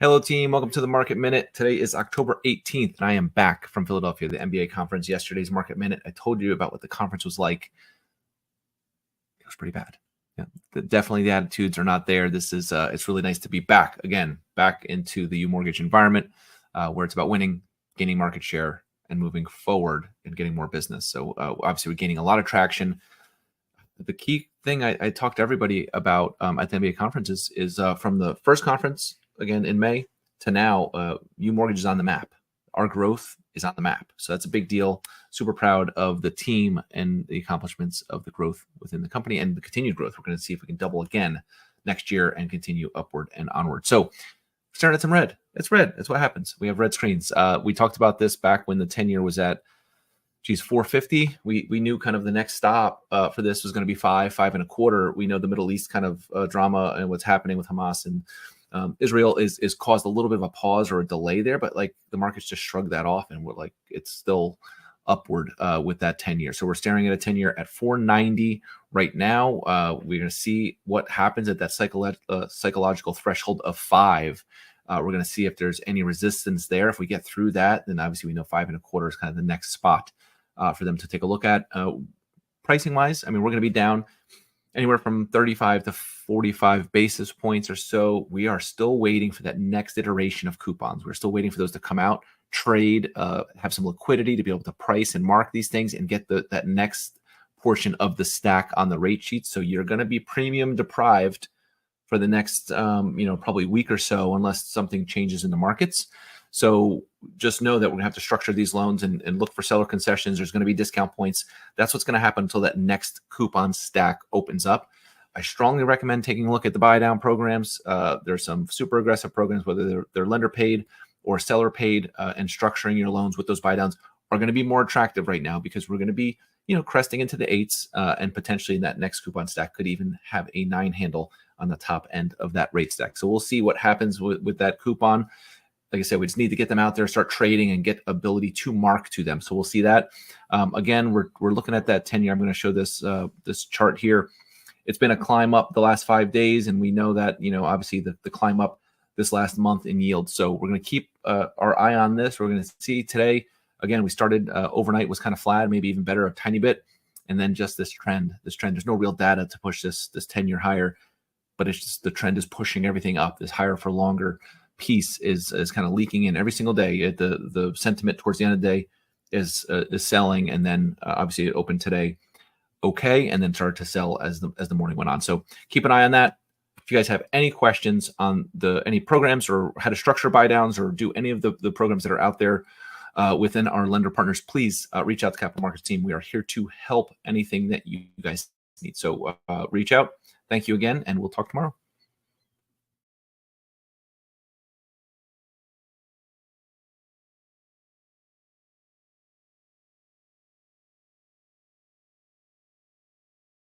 Hello, team. Welcome to the Market Minute. Today is October 18th, and I am back from Philadelphia, the MBA conference. Yesterday's Market Minute, I told you about what the conference was like. It was pretty bad. Yeah, definitely the attitudes are not there. This is it's really nice to be back again, back into the UMortgage environment, where it's about winning, gaining market share, and moving forward and getting more business. So obviously, we're gaining a lot of traction. The key thing I talked to everybody about at the MBA conference is from the first conference, again in May, to now, UMortgage is on the map. Our growth is on the map. So that's a big deal. Super proud of the team and the accomplishments of the growth within the company and the continued growth. We're going to see if we can double again next year and continue upward and onward. So starting at some red. It's red. That's what happens. We have red screens. We talked about this back when the 10-year was at 450. We knew kind of the next stop for this was going to be 5.25. We know the Middle East kind of drama and what's happening with Hamas and Israel is caused a little bit of a pause or a delay there, but like the markets just shrugged that off and we're like, it's still upward with that 10-year. So we're staring at a 10-year at 490 right now. We're going to see what happens at that psychological threshold of 5. We're going to see if there's any resistance there. If we get through that, then obviously we know 5.25 is kind of the next spot for them to take a look at. Pricing wise, I mean, we're going to be down anywhere from 35 to 45 basis points or so. We are still waiting for that next iteration of coupons. We're still waiting for those to come out, trade, have some liquidity to be able to price and mark these things and get that next portion of the stack on the rate sheet. So you're going to be premium deprived for the next, probably week or so, unless something changes in the markets. So just know that we're going to have to structure these loans and look for seller concessions. There's going to be discount points. That's what's going to happen until that next coupon stack opens up. I strongly recommend taking a look at the buy down programs. There's some super aggressive programs, whether they're lender paid or seller paid, and structuring your loans with those buy downs are going to be more attractive right now because we're going to be, cresting into the 8s and potentially that next coupon stack could even have a 9 handle on the top end of that rate stack. So we'll see what happens with that coupon. Like I said, we just need to get them out there, start trading, and get ability to mark to them. So we'll see that. Again, we're looking at that 10-year. I'm going to show this this chart here. It's been a climb up the last 5 days, and we know that obviously the climb up this last month in yield. So we're going to keep our eye on this. We're going to see today. Again, we started overnight was kind of flat, maybe even better a tiny bit, and then just this trend. There's no real data to push this 10-year higher, but it's just the trend is pushing everything up. This higher for longer piece is kind of leaking in every single day. The sentiment towards the end of the day is selling, and then obviously it opened today okay, and then started to sell as the morning went on. So keep an eye on that. If you guys have any questions on any programs or how to structure buy downs or do any of the programs that are out there within our lender partners, please reach out to the Capital Markets team. We are here to help anything that you guys need. So reach out. Thank you again, and we'll talk tomorrow.